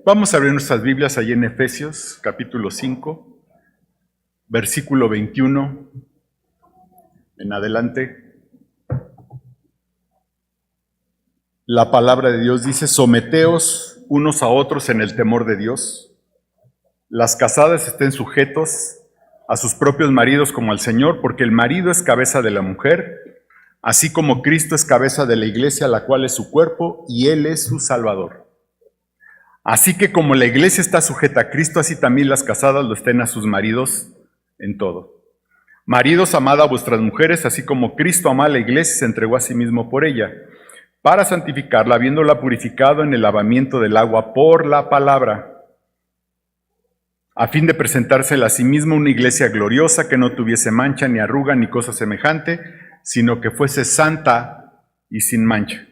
Vamos a abrir nuestras Biblias allí en Efesios, capítulo 5, versículo 21 en adelante. La palabra de Dios dice: someteos unos a otros en el temor de Dios. Las casadas estén sujetos a sus propios maridos como al Señor, porque el marido es cabeza de la mujer, así como Cristo es cabeza de la iglesia, la cual es su cuerpo, y Él es su Salvador. Así que como la iglesia está sujeta a Cristo, así también las casadas lo estén a sus maridos en todo. Maridos, amad a vuestras mujeres, así como Cristo amó a la iglesia y se entregó a sí mismo por ella, para santificarla, habiéndola purificado en el lavamiento del agua por la palabra, a fin de presentársela a sí mismo una iglesia gloriosa, que no tuviese mancha, ni arruga, ni cosa semejante, sino que fuese santa y sin mancha.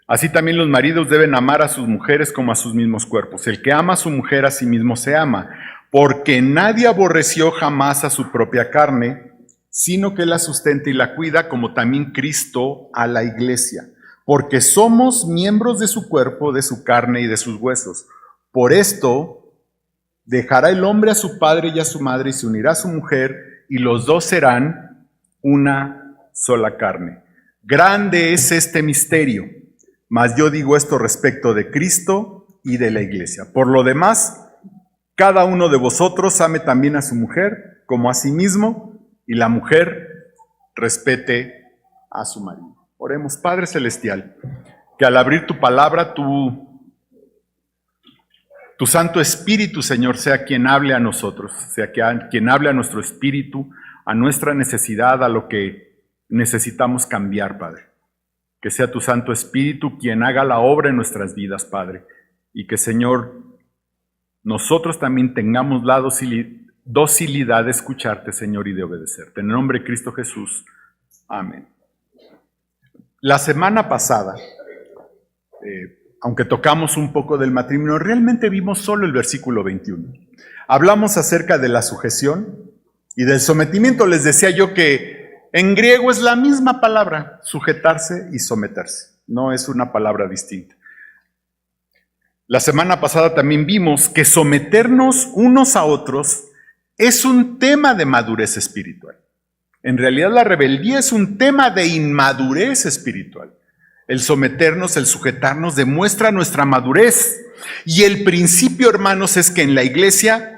Así también los maridos deben amar a sus mujeres como a sus mismos cuerpos. El que ama a su mujer a sí mismo se ama, porque nadie aborreció jamás a su propia carne, sino que la sustenta y la cuida, como también Cristo a la iglesia, porque somos miembros de su cuerpo, de su carne y de sus huesos. Por esto dejará el hombre a su padre y a su madre y se unirá a su mujer, y los dos serán una sola carne. Grande es este misterio. Mas yo digo esto respecto de Cristo y de la iglesia. Por lo demás, cada uno de vosotros ame también a su mujer como a sí mismo, y la mujer respete a su marido. Oremos. Padre Celestial, que al abrir tu palabra, tu Santo Espíritu, Señor, sea quien hable a nosotros, sea quien hable a nuestro espíritu, a nuestra necesidad, a lo que necesitamos cambiar, Padre. Que sea tu Santo Espíritu quien haga la obra en nuestras vidas, Padre. Y que, Señor, nosotros también tengamos la docilidad de escucharte, Señor, y de obedecerte. En el nombre de Cristo Jesús. Amén. La semana pasada, aunque tocamos un poco del matrimonio, realmente vimos solo el versículo 21. Hablamos acerca de la sujeción y del sometimiento. Les decía yo que en griego es la misma palabra, sujetarse y someterse. No es una palabra distinta. La semana pasada también vimos que someternos unos a otros es un tema de madurez espiritual. En realidad la rebeldía es un tema de inmadurez espiritual. El someternos, el sujetarnos demuestra nuestra madurez. Y el principio, hermanos, es que en la iglesia,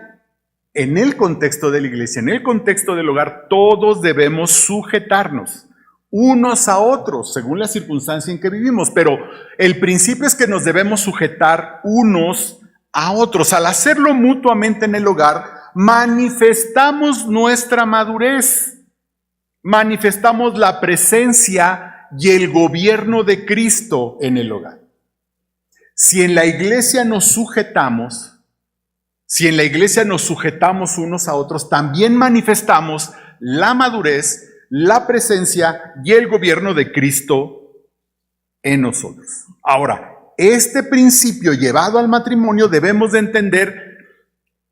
en el contexto de la iglesia, en el contexto del hogar, todos debemos sujetarnos unos a otros, según la circunstancia en que vivimos. Pero el principio es que nos debemos sujetar unos a otros. Al hacerlo mutuamente en el hogar, manifestamos nuestra madurez, manifestamos la presencia y el gobierno de Cristo en el hogar. Si en la iglesia nos sujetamos, unos a otros, también manifestamos la madurez, la presencia y el gobierno de Cristo en nosotros. Ahora, este principio llevado al matrimonio debemos de entender,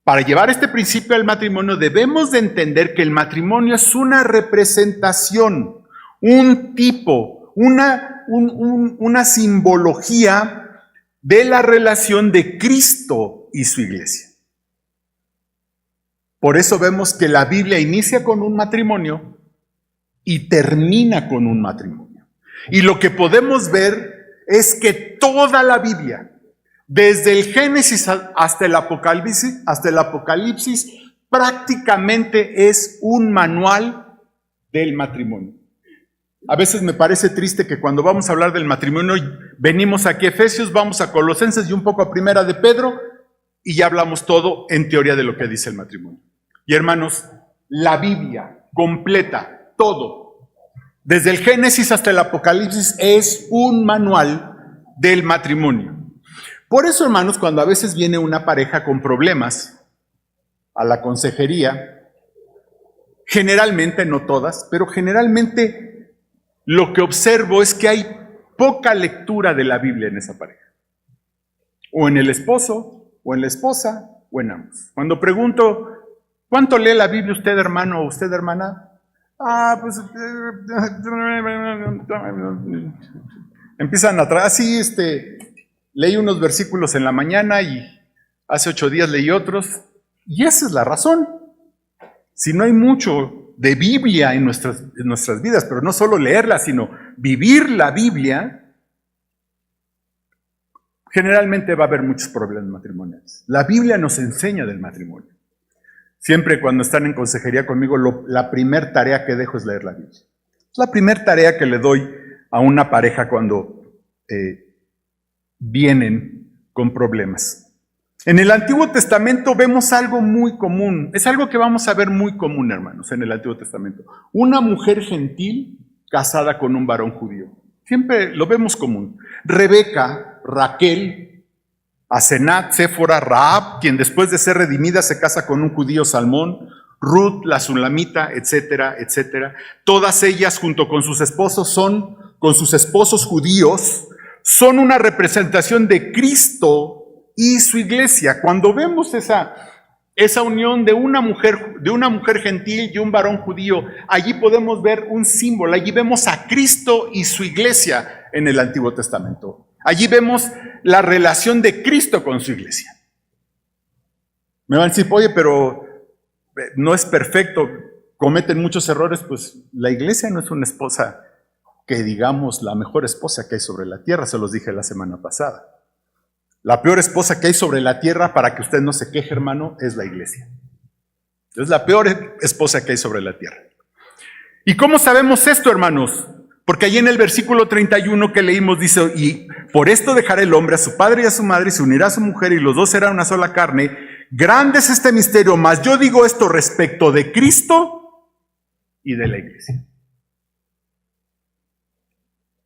para llevar este principio al matrimonio debemos de entender que el matrimonio es una representación, un tipo, una simbología de la relación de Cristo y su iglesia. Por eso vemos que la Biblia inicia con un matrimonio y termina con un matrimonio. Y lo que podemos ver es que toda la Biblia, desde el Génesis hasta el Apocalipsis, prácticamente es un manual del matrimonio. A veces me parece triste que cuando vamos a hablar del matrimonio, venimos aquí a Efesios, vamos a Colosenses y un poco a Primera de Pedro, y ya hablamos todo en teoría de lo que dice el matrimonio. Y hermanos, la Biblia completa, todo, desde el Génesis hasta el Apocalipsis, es un manual del matrimonio. Por eso, hermanos, cuando a veces viene una pareja con problemas a la consejería, generalmente, no todas, pero generalmente lo que observo es que hay poca lectura de la Biblia en esa pareja. O en el esposo, o en la esposa, o en ambos. Cuando pregunto, ¿cuánto lee la Biblia usted, hermano, o usted, hermana? Pues empiezan atrás, sí, leí unos versículos en la mañana y Hace 8 días leí otros, y esa es la razón. Si no hay mucho de Biblia en nuestras vidas, pero no solo leerla, sino vivir la Biblia, generalmente va a haber muchos problemas matrimoniales. La Biblia nos enseña del matrimonio. Siempre cuando están en consejería conmigo, la primera tarea que dejo es leer la Biblia. Es la primera tarea que le doy a una pareja cuando vienen con problemas. En el Antiguo Testamento vemos algo muy común. Es algo que vamos a ver muy común, hermanos, en el Antiguo Testamento. Una mujer gentil casada con un varón judío. Siempre lo vemos común. Rebeca, Raquel, Asenat, Séfora, Rahab, quien después de ser redimida se casa con un judío Salmón, Ruth, la Sulamita, etcétera, etcétera. Todas ellas, junto con sus esposos, con sus esposos judíos, son una representación de Cristo y su iglesia. Cuando vemos esa unión de una mujer gentil y un varón judío, allí podemos ver un símbolo, allí vemos a Cristo y su iglesia en el Antiguo Testamento. Allí vemos la relación de Cristo con su iglesia. Me van a decir, oye, pero no es perfecto, cometen muchos errores. Pues la iglesia no es una esposa que digamos la mejor esposa que hay sobre la tierra, se los dije la semana pasada. La peor esposa que hay sobre la tierra, para que usted no se queje, hermano, es la iglesia. Es la peor esposa que hay sobre la tierra. ¿Y cómo sabemos esto, hermanos? Porque allí en el versículo 31 que leímos dice, y por esto dejará el hombre a su padre y a su madre, y se unirá a su mujer, y los dos serán una sola carne. Grande es este misterio, mas yo digo esto respecto de Cristo y de la iglesia.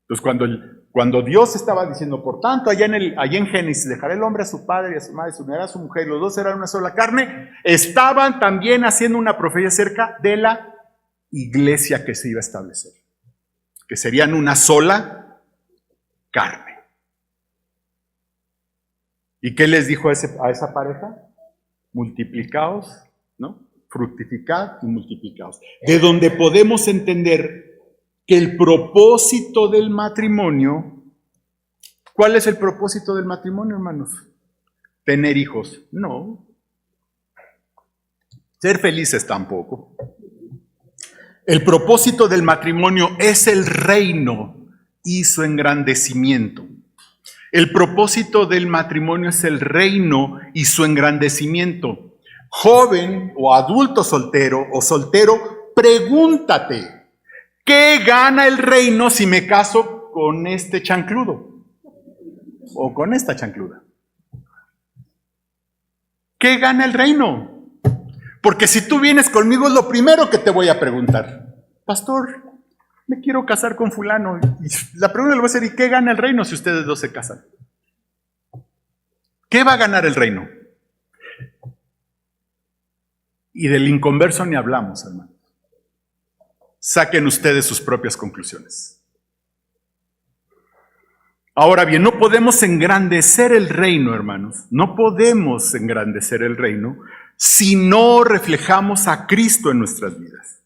Entonces, cuando Dios estaba diciendo, por tanto, allá en Génesis, dejará el hombre a su padre y a su madre, se unirá a su mujer, y los dos serán una sola carne, estaban también haciendo una profecía acerca de la iglesia que se iba a establecer, que serían una sola carne. ¿Y qué les dijo a esa pareja? Multiplicaos, ¿no? Fructificad y multiplicaos. De donde podemos entender que el propósito del matrimonio, ¿cuál es el propósito del matrimonio, hermanos? ¿Tener hijos? No. Ser felices tampoco. El propósito del matrimonio es el reino y su engrandecimiento. El propósito del matrimonio es el reino y su engrandecimiento. Joven o adulto soltero o soltero, pregúntate, ¿qué gana el reino si me caso con este chancludo? O con esta chancluda. ¿Qué gana el reino? Porque si tú vienes conmigo es lo primero que te voy a preguntar. Pastor, me quiero casar con fulano. Y la pregunta le voy a hacer, ¿y qué gana el reino si ustedes dos se casan? ¿Qué va a ganar el reino? Y del inconverso ni hablamos, hermano. Saquen ustedes sus propias conclusiones. Ahora bien, no podemos engrandecer el reino, hermanos. No podemos engrandecer el reino si no reflejamos a Cristo en nuestras vidas.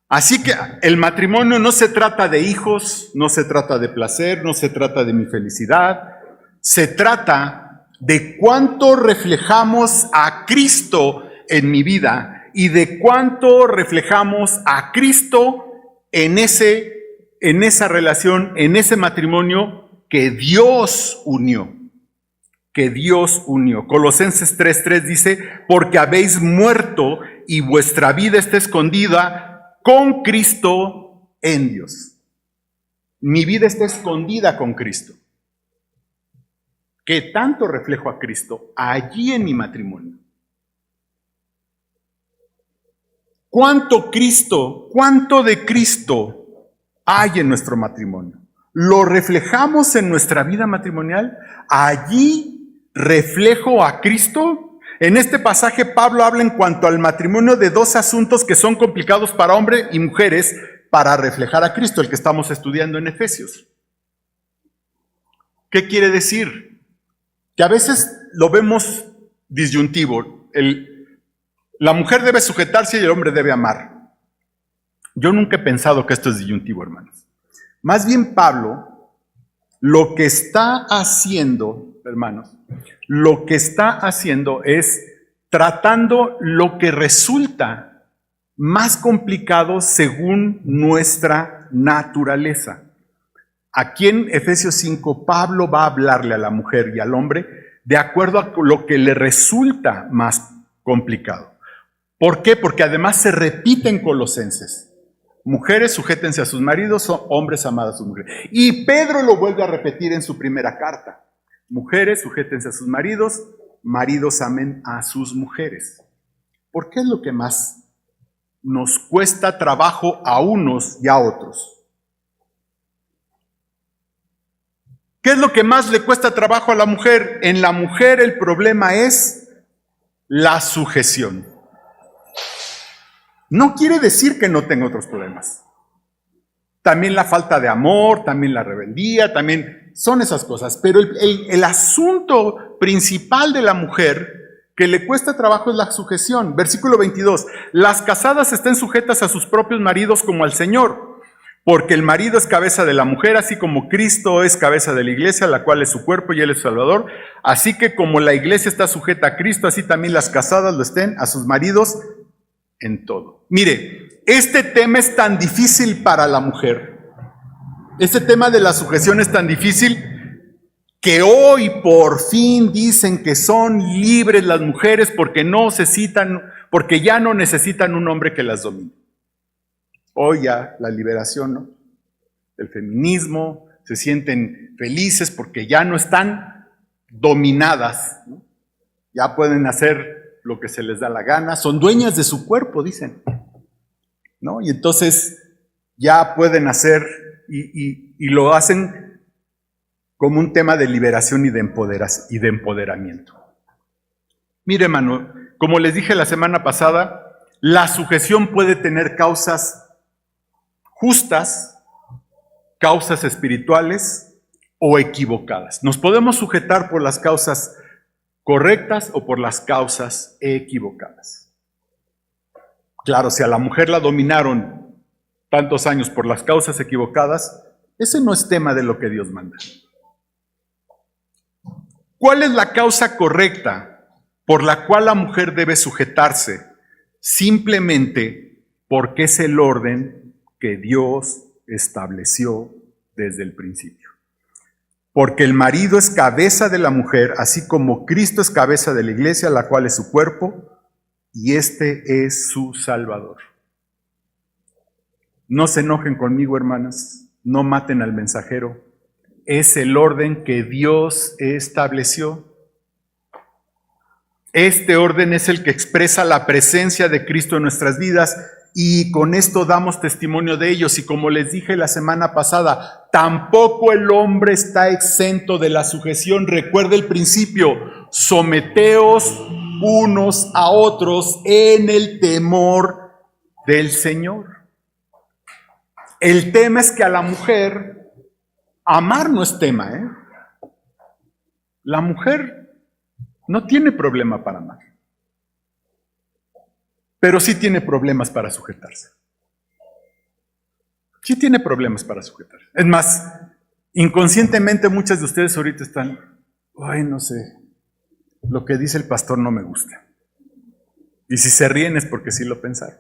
Así que el matrimonio no se trata de hijos, no se trata de placer, no se trata de mi felicidad. Se trata de cuánto reflejamos a Cristo en mi vida y de cuánto reflejamos a Cristo en esa relación, en ese matrimonio que Dios unió. Que Dios unió. Colosenses 3:3 dice, porque habéis muerto y vuestra vida está escondida con Cristo en Dios. Mi vida está escondida con Cristo. ¿Qué tanto reflejo a Cristo allí en mi matrimonio? ¿Cuánto de Cristo hay en nuestro matrimonio? ¿Lo reflejamos en nuestra vida matrimonial? ¿Allí reflejo a Cristo? En este pasaje Pablo habla en cuanto al matrimonio de dos asuntos que son complicados para hombres y mujeres para reflejar a Cristo, el que estamos estudiando en Efesios. ¿Qué quiere decir? Que a veces lo vemos disyuntivo. La mujer debe sujetarse y el hombre debe amar. Yo nunca he pensado que esto es disyuntivo, hermanos. Más bien Pablo lo que está haciendo, hermanos, lo que está haciendo es tratando lo que resulta más complicado según nuestra naturaleza. Aquí en Efesios 5, Pablo va a hablarle a la mujer y al hombre de acuerdo a lo que le resulta más complicado. ¿Por qué? Porque además se repite en Colosenses. Mujeres, sujétense a sus maridos, hombres, amad a sus mujeres. Y Pedro lo vuelve a repetir en su primera carta. Mujeres, sujétense a sus maridos, maridos, amen a sus mujeres. ¿Por qué es lo que más nos cuesta trabajo a unos y a otros? ¿Qué es lo que más le cuesta trabajo a la mujer? En la mujer el problema es la sujeción. No quiere decir que no tenga otros problemas. También la falta de amor, también la rebeldía, también son esas cosas. Pero el asunto principal de la mujer que le cuesta trabajo es la sujeción. Versículo 22. Las casadas estén sujetas a sus propios maridos como al Señor, porque el marido es cabeza de la mujer, así como Cristo es cabeza de la iglesia, la cual es su cuerpo y él es su Salvador. Así que como la iglesia está sujeta a Cristo, así también las casadas lo estén a sus maridos en todo. Mire, este tema es tan difícil para la mujer, este tema de la sujeción es tan difícil que hoy por fin dicen que son libres las mujeres porque ya no necesitan un hombre que las domine. Hoy ya la liberación, ¿no? El feminismo, se sienten felices porque ya no están dominadas, ¿no? Ya pueden hacer lo que se les da la gana, son dueñas de su cuerpo, dicen, ¿no? Y entonces ya pueden hacer y lo hacen como un tema de liberación y de empoderamiento. Mire, hermano, como les dije la semana pasada, la sujeción puede tener causas justas, causas espirituales o equivocadas. Nos podemos sujetar por las causas correctas o por las causas equivocadas. Claro, si a la mujer la dominaron tantos años por las causas equivocadas, ese no es tema de lo que Dios manda. ¿Cuál es la causa correcta por la cual la mujer debe sujetarse? Simplemente porque es el orden que Dios estableció desde el principio. Porque el marido es cabeza de la mujer, así como Cristo es cabeza de la iglesia, la cual es su cuerpo, y este es su Salvador. No se enojen conmigo, hermanas, no maten al mensajero. Es el orden que Dios estableció. Este orden es el que expresa la presencia de Cristo en nuestras vidas y con esto damos testimonio de ellos. Y como les dije la semana pasada, tampoco el hombre está exento de la sujeción. Recuerda el principio: someteos unos a otros en el temor del Señor. El tema es que a la mujer, amar no es tema, ¿eh? La mujer no tiene problema para amar, pero sí tiene problemas para sujetarse. Sí tiene problemas para sujetarse. Es más, inconscientemente muchas de ustedes ahorita están, ay, no sé, lo que dice el pastor no me gusta. Y si se ríen es porque sí lo pensaron.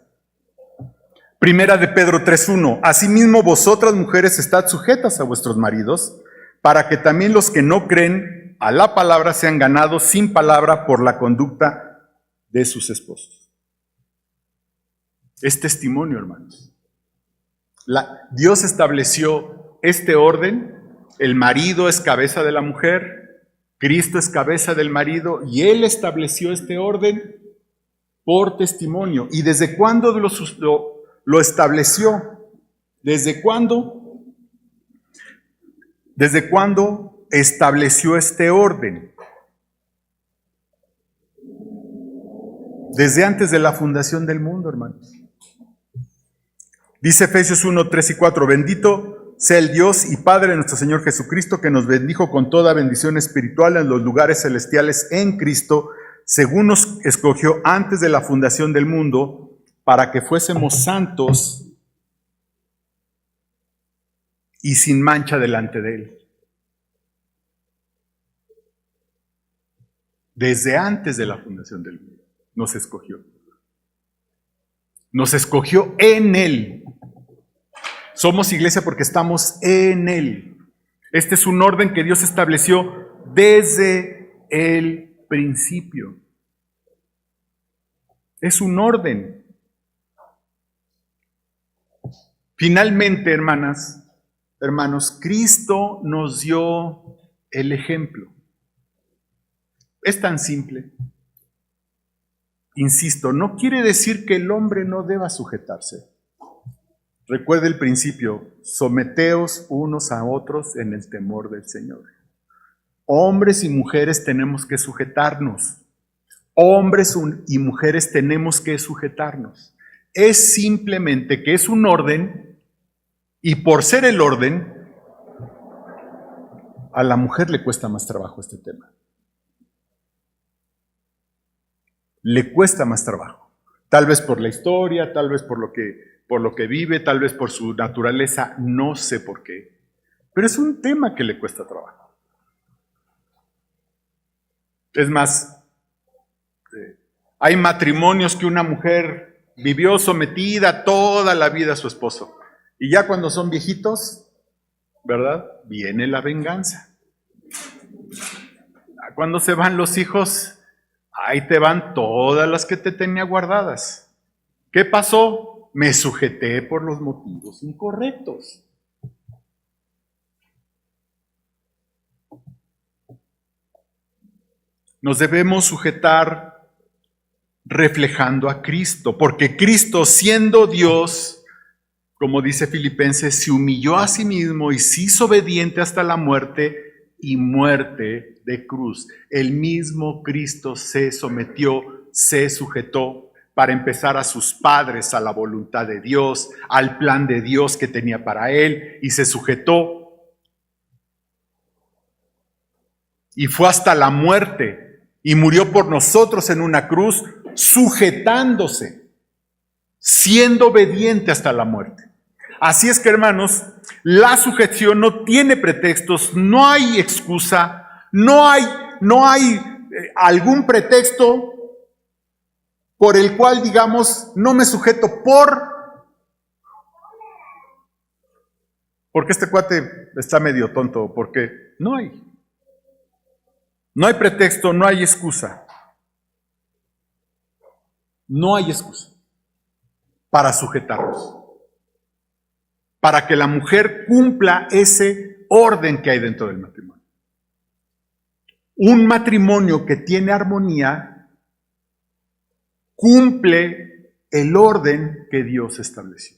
Primera de Pedro 3:1. Asimismo vosotras mujeres estad sujetas a vuestros maridos, para que también los que no creen a la palabra sean ganados sin palabra por la conducta de sus esposos. Es testimonio, hermanos. Dios estableció este orden. El marido es cabeza de la mujer, Cristo es cabeza del marido, y Él estableció este orden por testimonio. ¿Y desde cuándo lo estableció? ¿Desde cuándo? ¿Desde cuándo estableció este orden? Desde antes de la fundación del mundo, hermanos. Dice Efesios 1, 3 y 4, bendito sea el Dios y Padre de nuestro Señor Jesucristo, que nos bendijo con toda bendición espiritual en los lugares celestiales en Cristo, según nos escogió antes de la fundación del mundo, para que fuésemos santos y sin mancha delante de Él. Desde antes de la fundación del mundo nos escogió. Nos escogió en Él. Somos iglesia porque estamos en Él. Este es un orden que Dios estableció desde el principio. Es un orden. Finalmente, hermanos, Cristo nos dio el ejemplo. Es tan simple. Insisto, no quiere decir que el hombre no deba sujetarse. Recuerde el principio, someteos unos a otros en el temor del Señor. Hombres y mujeres tenemos que sujetarnos. Hombres y mujeres tenemos que sujetarnos. Es simplemente que es un orden, y por ser el orden, a la mujer le cuesta más trabajo este tema. Le cuesta más trabajo. Tal vez por la historia, tal vez por lo que vive, tal vez por su naturaleza, no sé por qué. Pero es un tema que le cuesta trabajo. Es más, hay matrimonios que una mujer vivió sometida toda la vida a su esposo. Y ya cuando son viejitos, ¿verdad? Viene la venganza. Cuando se van los hijos, ahí te van todas las que te tenía guardadas. ¿Qué pasó? Me sujeté por los motivos incorrectos. Nos debemos sujetar reflejando a Cristo, porque Cristo, siendo Dios, como dice Filipenses, se humilló a sí mismo y se hizo obediente hasta la muerte y muerte de cruz. El mismo Cristo se sometió, se sujetó para empezar a sus padres, a la voluntad de Dios, al plan de Dios que tenía para él, y se sujetó. Y fue hasta la muerte y murió por nosotros en una cruz, sujetándose, siendo obediente hasta la muerte. Así es que, hermanos, la sujeción no tiene pretextos, no hay excusa, no hay algún pretexto por el cual digamos, no me sujeto porque este cuate está medio tonto, porque no hay. No hay pretexto, no hay excusa. No hay excusa para sujetarnos. Para que la mujer cumpla ese orden que hay dentro del matrimonio. Un matrimonio que tiene armonía cumple el orden que Dios estableció.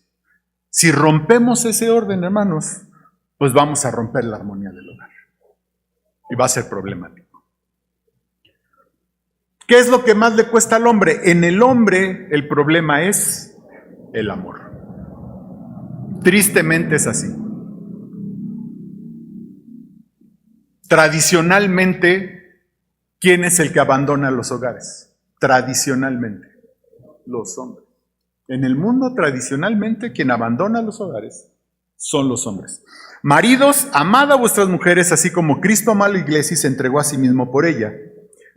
Si rompemos ese orden, hermanos, pues vamos a romper la armonía del hogar. Y va a ser problemático. ¿Qué es lo que más le cuesta al hombre? En el hombre el problema es el amor. Tristemente es así. Tradicionalmente, ¿quién es el que abandona los hogares? Tradicionalmente, los hombres. En el mundo, tradicionalmente, quien abandona los hogares son los hombres. Maridos, amad a vuestras mujeres, así como Cristo amó a la iglesia y se entregó a sí mismo por ella,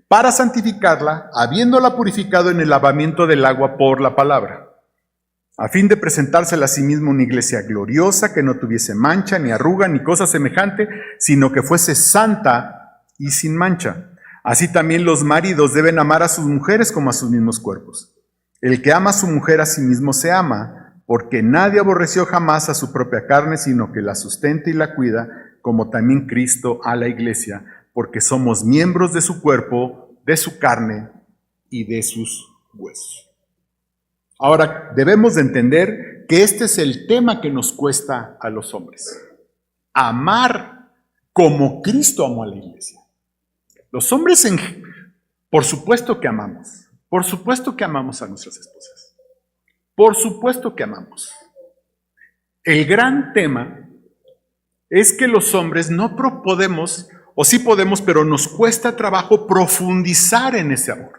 para santificarla, habiéndola purificado en el lavamiento del agua por la palabra, a fin de presentársela a sí mismo una iglesia gloriosa, que no tuviese mancha, ni arruga, ni cosa semejante, sino que fuese santa y sin mancha. Así también los maridos deben amar a sus mujeres como a sus mismos cuerpos. El que ama a su mujer a sí mismo se ama, porque nadie aborreció jamás a su propia carne, sino que la sustenta y la cuida, como también Cristo a la iglesia, porque somos miembros de su cuerpo, de su carne y de sus huesos. Ahora, debemos de entender que este es el tema que nos cuesta a los hombres. Amar como Cristo amó a la iglesia. Los hombres, por supuesto que amamos. Por supuesto que amamos a nuestras esposas. Por supuesto que amamos. El gran tema es que los hombres no podemos, o sí podemos, pero nos cuesta trabajo profundizar en ese amor.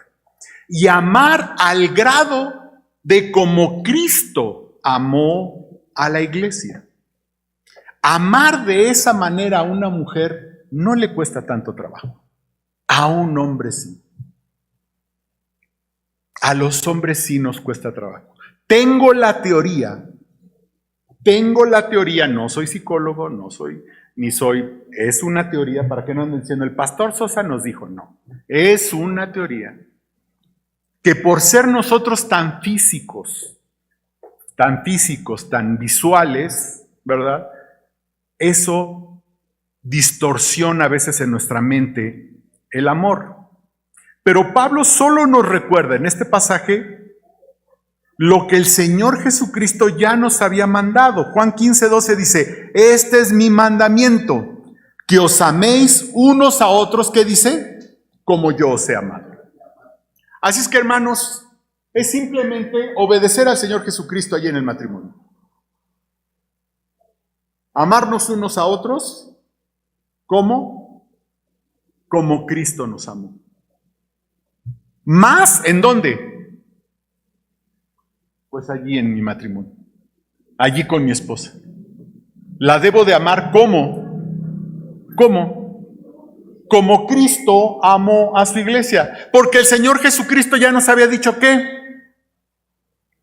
Y amar al grado de como Cristo amó a la iglesia. Amar de esa manera a una mujer no le cuesta tanto trabajo. A un hombre sí. A los hombres sí nos cuesta trabajo. Tengo la teoría, no soy psicólogo, es una teoría, para que no anden diciendo, el pastor Sosa nos dijo, no, es una teoría, que por ser nosotros tan físicos, tan visuales, ¿verdad? Eso distorsiona a veces en nuestra mente el amor. Pero Pablo solo nos recuerda en este pasaje lo que el Señor Jesucristo ya nos había mandado. Juan 15:12 dice, este es mi mandamiento, que os améis unos a otros, ¿qué dice? Como yo os he amado. Así es que, hermanos, es simplemente obedecer al Señor Jesucristo allí en el matrimonio. Amarnos unos a otros, ¿cómo? Como Cristo nos amó. ¿Más en dónde? Pues allí en mi matrimonio, allí con mi esposa. La debo de amar ¿cómo? Como Cristo amó a su iglesia. Porque el Señor Jesucristo ya nos había dicho ¿qué?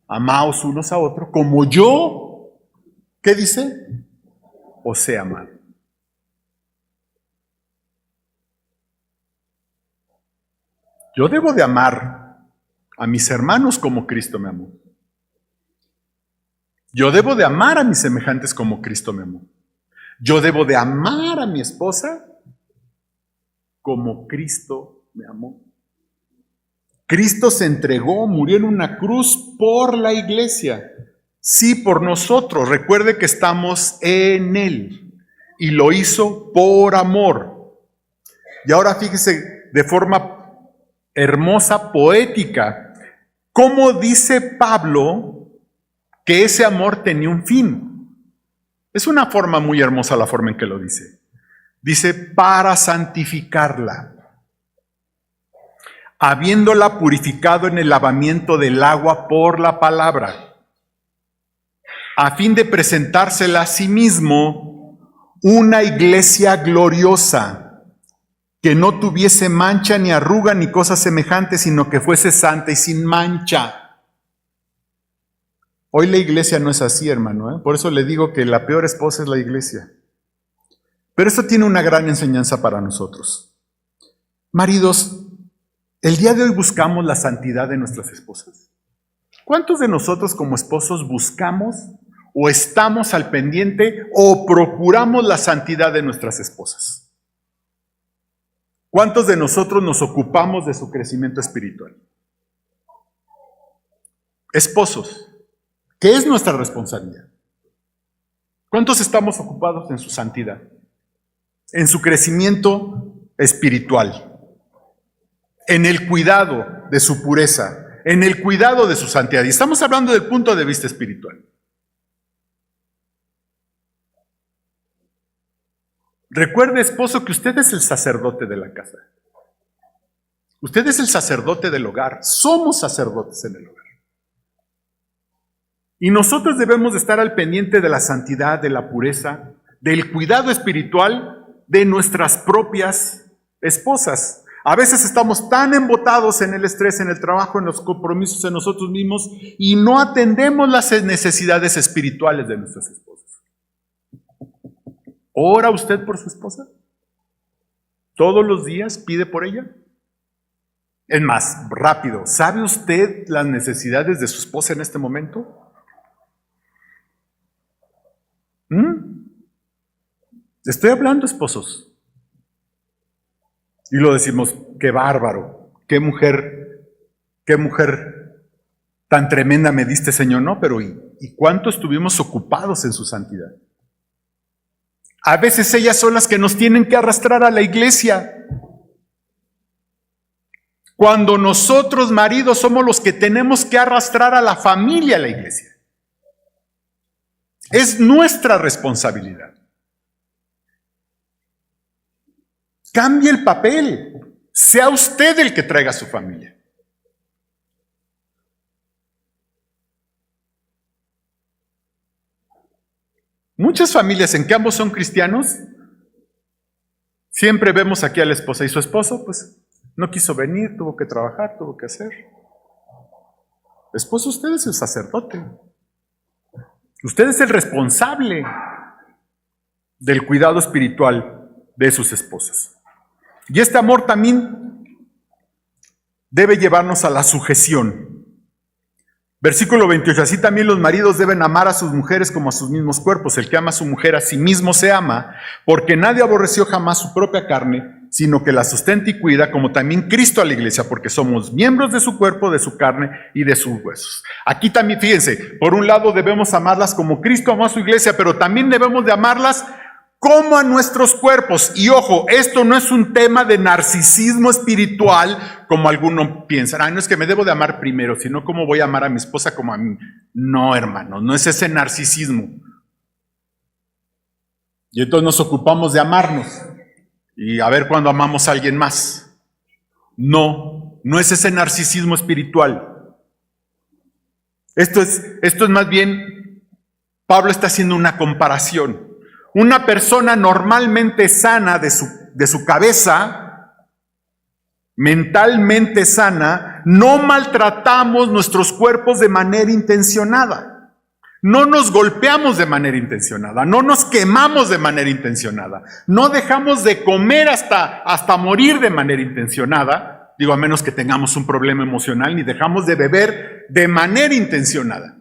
Amaos unos a otros como yo, ¿qué dice? Os he amado. Yo debo de amar a mis hermanos como Cristo me amó. Yo debo de amar a mis semejantes como Cristo me amó. Yo debo de amar a mi esposa como Cristo me amó. Cristo se entregó, murió en una cruz por la iglesia. Sí, por nosotros. Recuerde que estamos en Él. Y lo hizo por amor. Y ahora fíjese de forma hermosa, poética, cómo dice Pablo que ese amor tenía un fin. Es una forma muy hermosa la forma en que lo dice. Dice, para santificarla, habiéndola purificado en el lavamiento del agua por la palabra, a fin de presentársela a sí mismo una iglesia gloriosa, que no tuviese mancha ni arruga ni cosa semejante, sino que fuese santa y sin mancha. Hoy la iglesia no es así, hermano, Por eso le digo que la peor esposa es la iglesia. Pero esto tiene una gran enseñanza para nosotros. Maridos, el día de hoy buscamos la santidad de nuestras esposas. ¿Cuántos de nosotros como esposos buscamos o estamos al pendiente o procuramos la santidad de nuestras esposas? ¿Cuántos de nosotros nos ocupamos de su crecimiento espiritual? Esposos, ¿qué es nuestra responsabilidad? ¿Cuántos estamos ocupados en su santidad? En su crecimiento espiritual, en el cuidado de su pureza, en el cuidado de su santidad. Y estamos hablando del punto de vista espiritual. Recuerde, esposo, que usted es el sacerdote de la casa. Usted es el sacerdote del hogar. Somos sacerdotes en el hogar. Y nosotros debemos de estar al pendiente de la santidad, de la pureza, del cuidado espiritual de nuestras propias esposas. A veces estamos tan embotados en el estrés, en el trabajo, en los compromisos en nosotros mismos y no atendemos las necesidades espirituales de nuestras esposas. ¿Ora usted por su esposa? ¿Todos los días pide por ella? Es más, rápido, ¿sabe usted las necesidades de su esposa en este momento? Estoy hablando, esposos. Y lo decimos, qué bárbaro, qué mujer tan tremenda me diste, Señor. No, pero ¿y cuánto estuvimos ocupados en su santidad? A veces ellas son las que nos tienen que arrastrar a la iglesia. Cuando nosotros, maridos, somos los que tenemos que arrastrar a la familia a la iglesia. Es nuestra responsabilidad. Cambie el papel. Sea usted el que traiga a su familia. Muchas familias en que ambos son cristianos, siempre vemos aquí a la esposa y su esposo, pues no quiso venir, tuvo que trabajar, tuvo que hacer. Esposo, usted es el sacerdote. Usted es el responsable del cuidado espiritual de sus esposas. Y este amor también debe llevarnos a la sujeción. Versículo 28, así también los maridos deben amar a sus mujeres como a sus mismos cuerpos. El que ama a su mujer a sí mismo se ama, porque nadie aborreció jamás su propia carne, sino que la sustenta y cuida, como también Cristo a la iglesia, porque somos miembros de su cuerpo, de su carne y de sus huesos. Aquí también, fíjense, por un lado debemos amarlas como Cristo amó a su iglesia, pero también debemos de amarlas como a nuestros cuerpos. Y ojo, esto no es un tema de narcisismo espiritual, como algunos piensan. No es que me debo de amar primero, sino cómo voy a amar a mi esposa como a mí. No, hermanos, no es ese narcisismo. Y entonces nos ocupamos de amarnos y a ver cuándo amamos a alguien más. No, no es ese narcisismo espiritual. Esto es más bien, Pablo está haciendo una comparación. Una persona normalmente sana de su cabeza, mentalmente sana, no maltratamos nuestros cuerpos de manera intencionada. No nos golpeamos de manera intencionada, no nos quemamos de manera intencionada, no dejamos de comer hasta morir de manera intencionada, digo, a menos que tengamos un problema emocional, ni dejamos de beber de manera intencionada.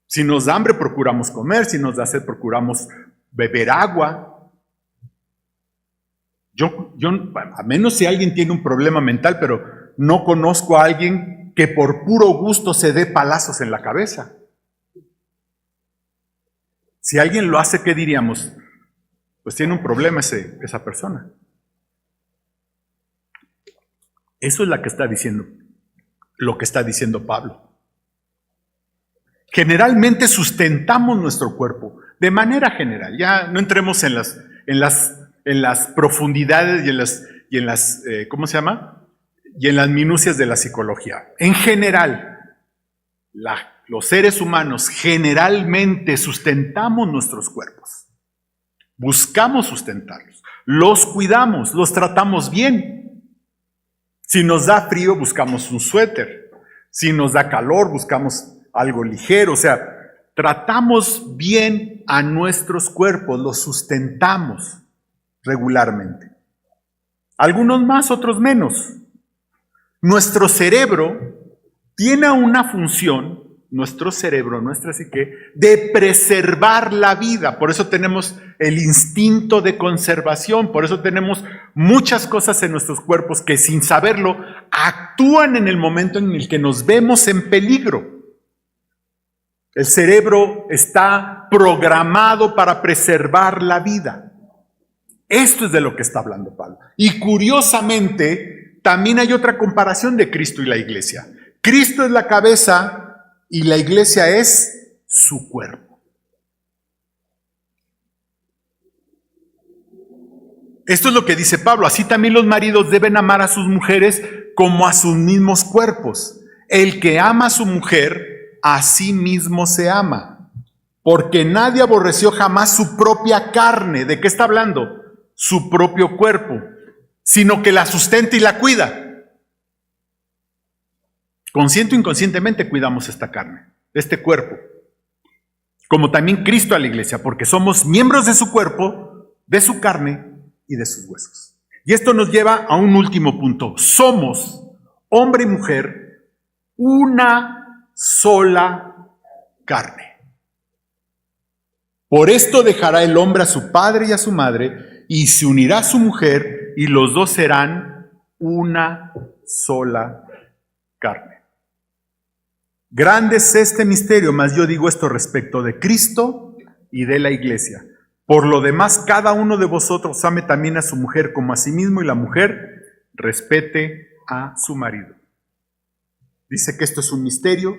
Si nos da hambre, procuramos comer. Si nos da sed, procuramos beber agua. Yo, a menos si alguien tiene un problema mental, pero no conozco a alguien que por puro gusto se dé palazos en la cabeza. Si alguien lo hace, ¿qué diríamos? Pues tiene un problema esa persona. Eso es lo que está diciendo Pablo. Generalmente sustentamos nuestro cuerpo, de manera general. Ya no entremos en las profundidades y en las ¿cómo se llama? Y en las minucias de la psicología. En general, los seres humanos generalmente sustentamos nuestros cuerpos. Buscamos sustentarlos, los cuidamos, los tratamos bien. Si nos da frío, buscamos un suéter. Si nos da calor, buscamos algo ligero, o sea, tratamos bien a nuestros cuerpos, los sustentamos regularmente. Algunos más, otros menos. Nuestro cerebro tiene una función, nuestra psique, de preservar la vida. Por eso tenemos el instinto de conservación, por eso tenemos muchas cosas en nuestros cuerpos que sin saberlo actúan en el momento en el que nos vemos en peligro. El cerebro está programado para preservar la vida. Esto es de lo que está hablando Pablo. Y curiosamente, también hay otra comparación de Cristo y la iglesia. Cristo es la cabeza y la iglesia es su cuerpo. Esto es lo que dice Pablo. Así también los maridos deben amar a sus mujeres como a sus mismos cuerpos. El que ama a su mujer, a sí mismo se ama, porque nadie aborreció jamás su propia carne. ¿De qué está hablando? Su propio cuerpo, sino que la sustenta y la cuida. Consciente o inconscientemente cuidamos esta carne, este cuerpo, como también Cristo a la iglesia, porque somos miembros de su cuerpo, de su carne y de sus huesos. Y esto nos lleva a un último punto. Somos, hombre y mujer, una sola carne. Por esto dejará el hombre a su padre y a su madre, y se unirá a su mujer, y los dos serán una sola carne. Grande es este misterio, mas yo digo esto respecto de Cristo y de la iglesia. Por lo demás, cada uno de vosotros ame también a su mujer como a sí mismo, y la mujer respete a su marido. Dice que esto es un misterio,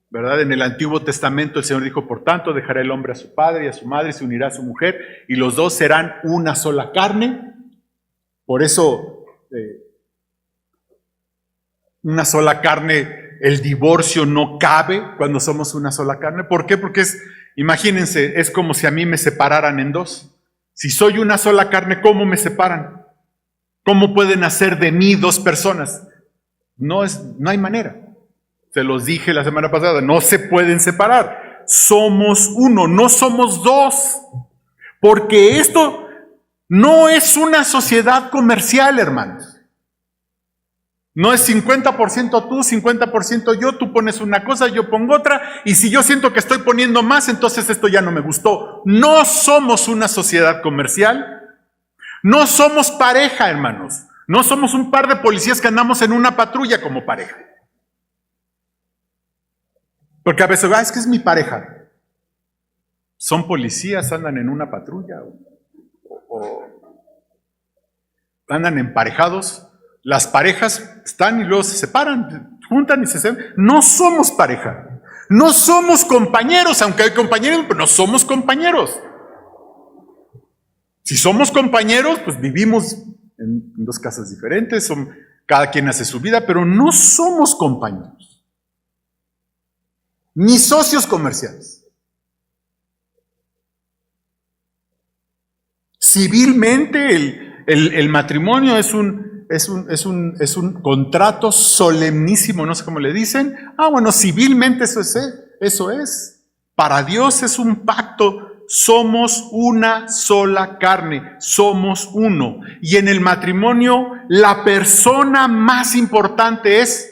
¿verdad? En el Antiguo Testamento el Señor dijo, por tanto, dejará el hombre a su padre y a su madre, se unirá a su mujer, y los dos serán una sola carne. Por eso, una sola carne, el divorcio no cabe cuando somos una sola carne. ¿Por qué? Porque imagínense, es como si a mí me separaran en dos. Si soy una sola carne, ¿cómo me separan? ¿Cómo pueden hacer de mí dos personas? No hay manera. Se los dije la semana pasada, no se pueden separar. Somos uno, no somos dos. Porque esto no es una sociedad comercial, hermanos. No es 50% tú, 50% yo, tú pones una cosa, yo pongo otra, y si yo siento que estoy poniendo más, entonces esto ya no me gustó. No somos una sociedad comercial, no somos pareja, hermanos. No somos un par de policías que andamos en una patrulla como pareja. Porque a veces, es que es mi pareja. Son policías, andan en una patrulla o andan emparejados. Las parejas están y luego se separan, juntan y se separan. No somos pareja. No somos compañeros, aunque hay compañeros, pero no somos compañeros. Si somos compañeros, pues vivimos en dos casas diferentes, cada quien hace su vida, pero no somos compañeros. Ni socios comerciales. Civilmente el matrimonio es un contrato solemnísimo, no sé cómo le dicen. Bueno, civilmente eso es. Para Dios es un pacto. Somos una sola carne, somos uno. Y en el matrimonio la persona más importante es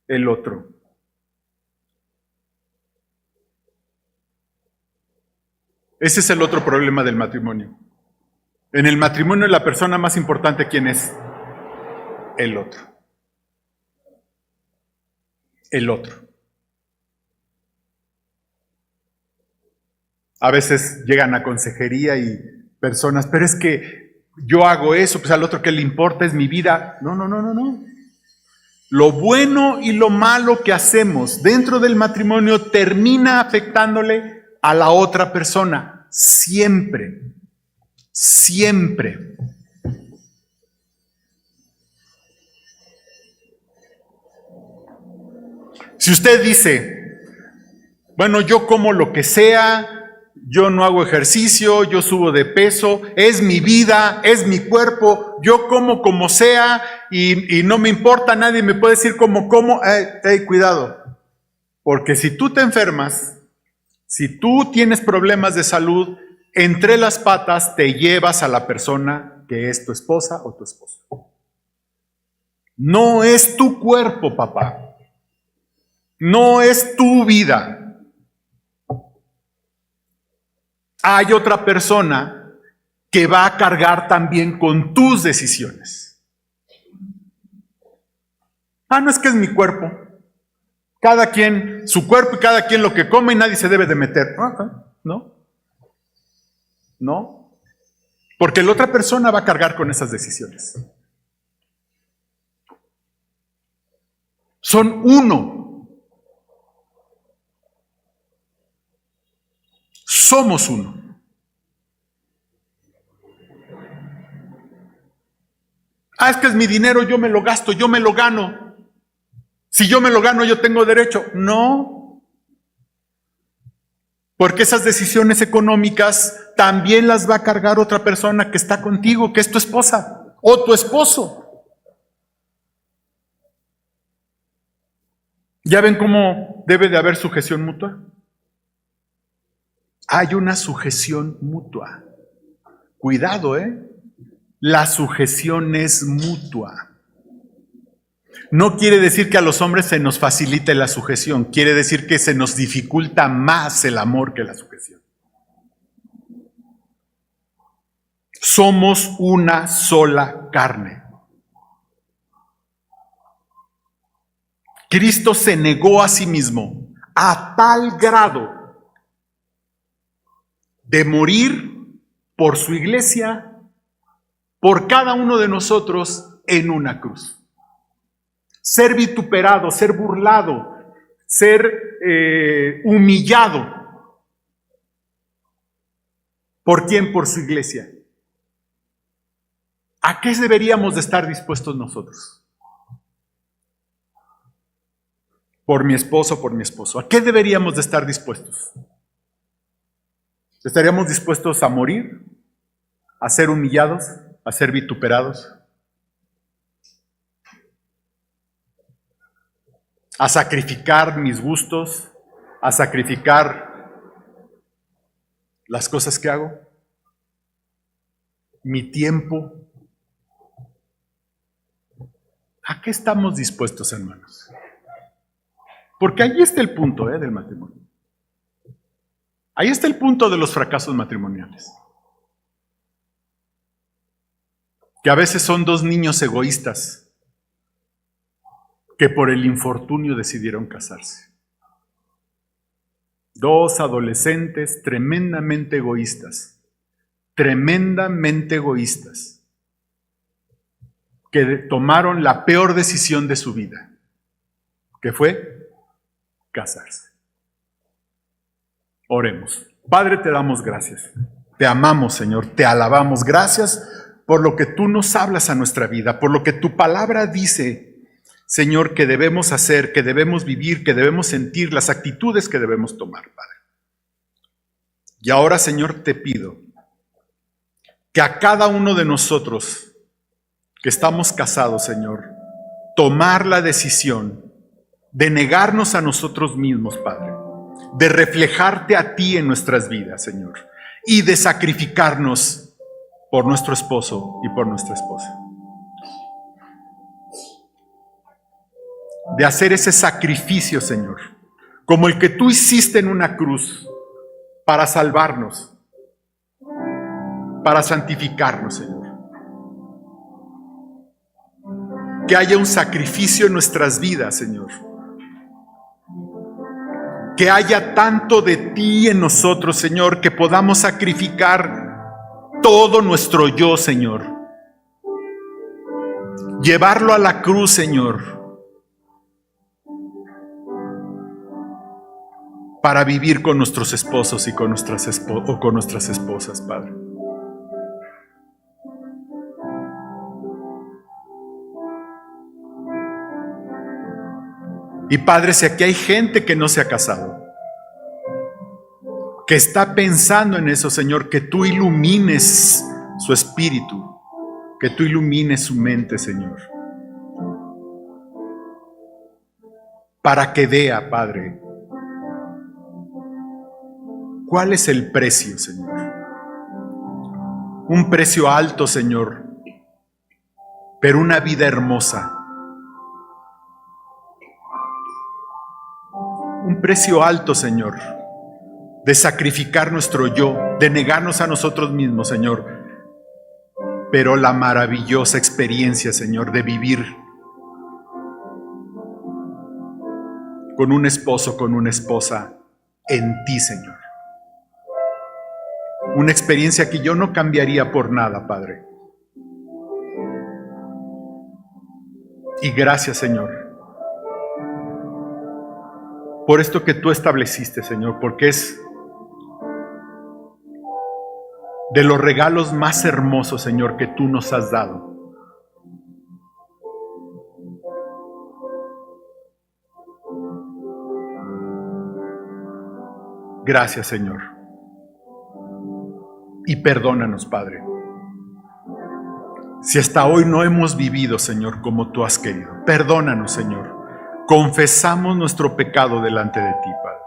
el otro. Ese es el otro problema del matrimonio. En el matrimonio la persona más importante, ¿quién es? El otro. El otro. A veces llegan a consejería y personas, pero es que yo hago eso, pues al otro que le importa es mi vida. No. Lo bueno y lo malo que hacemos dentro del matrimonio termina afectándole a la otra persona. Siempre. Siempre. Si usted dice, bueno, yo como lo que sea, yo no hago ejercicio, yo subo de peso, es mi vida, es mi cuerpo, yo como sea y no me importa, nadie me puede decir como, cuidado. Porque si tú te enfermas, si tú tienes problemas de salud, entre las patas te llevas a la persona que es tu esposa o tu esposo. No es tu cuerpo, papá. No es tu vida. Hay otra persona que va a cargar también con tus decisiones. No es que es mi cuerpo. Cada quien, su cuerpo y cada quien lo que come y nadie se debe de meter. No. Porque la otra persona va a cargar con esas decisiones. Son uno. Somos uno. Es que es mi dinero, yo me lo gasto, yo me lo gano. Si yo me lo gano, yo tengo derecho. No. Porque esas decisiones económicas también las va a cargar otra persona que está contigo, que es tu esposa o tu esposo. ¿Ya ven cómo debe de haber sujeción mutua? Hay una sujeción mutua. Cuidado, La sujeción es mutua. No quiere decir que a los hombres se nos facilite la sujeción, quiere decir que se nos dificulta más el amor que la sujeción. Somos una sola carne. Cristo se negó a sí mismo a tal grado de morir por su iglesia, por cada uno de nosotros en una cruz. Ser vituperado, ser burlado, ser humillado. ¿Por quién? Por su iglesia. ¿A qué deberíamos de estar dispuestos nosotros? Por mi esposo, por mi esposo. ¿A qué deberíamos de estar dispuestos? ¿Estaríamos dispuestos a morir? ¿A ser humillados? ¿A ser vituperados? a sacrificar mis gustos, a sacrificar las cosas que hago, mi tiempo. ¿A qué estamos dispuestos, hermanos? Porque ahí está el punto del matrimonio. Ahí está el punto de los fracasos matrimoniales. Que a veces son dos niños egoístas que por el infortunio decidieron casarse. Dos adolescentes tremendamente egoístas, que tomaron la peor decisión de su vida, que fue casarse. Oremos. Padre, te damos gracias. Te amamos, Señor, te alabamos. Gracias por lo que tú nos hablas a nuestra vida, por lo que tu palabra dice, Señor, que debemos hacer, que debemos vivir, que debemos sentir, las actitudes que debemos tomar, Padre. Y ahora, Señor, te pido que a cada uno de nosotros que estamos casados, Señor, tomar la decisión de negarnos a nosotros mismos, Padre, de reflejarte a ti en nuestras vidas, Señor, y de sacrificarnos por nuestro esposo y por nuestra esposa. De hacer ese sacrificio, Señor, como el que tú hiciste en una cruz para salvarnos, para santificarnos, Señor. Que haya un sacrificio en nuestras vidas, Señor. Que haya tanto de ti en nosotros, Señor, que podamos sacrificar todo nuestro yo, Señor. Llevarlo a la cruz, Señor, para vivir con nuestros esposos y con nuestras esposas, Padre. Y Padre, si aquí hay gente que no se ha casado, que está pensando en eso, Señor, que tú ilumines su espíritu, que tú ilumines su mente, Señor, para que vea, Padre, cuál es el precio, Señor. Un precio alto, Señor, pero una vida hermosa. Un precio alto, Señor, de sacrificar nuestro yo, de negarnos a nosotros mismos, Señor, pero la maravillosa experiencia, Señor, de vivir con un esposo, con una esposa en ti, Señor. Una experiencia que yo no cambiaría por nada, Padre. Y gracias, Señor, por esto que tú estableciste, Señor, porque es de los regalos más hermosos, Señor, que tú nos has dado. Gracias, Señor. Y perdónanos, Padre, si hasta hoy no hemos vivido, Señor, como tú has querido. Perdónanos, Señor. Confesamos nuestro pecado delante de ti, Padre.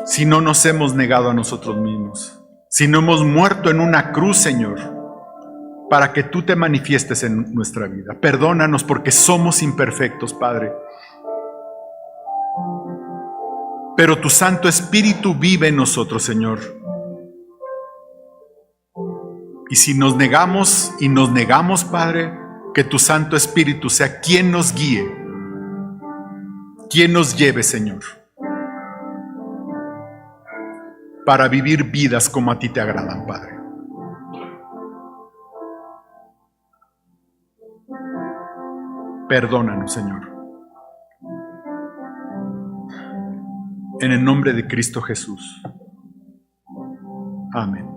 Si no nos hemos negado a nosotros mismos, si no hemos muerto en una cruz, Señor, para que tú te manifiestes en nuestra vida. Perdónanos porque somos imperfectos, Padre. Pero tu Santo Espíritu vive en nosotros, Señor. Y si nos negamos y nos negamos, Padre, que tu Santo Espíritu sea quien nos guíe, quien nos lleve, Señor, para vivir vidas como a ti te agradan, Padre. Perdónanos, Señor. En el nombre de Cristo Jesús. Amén.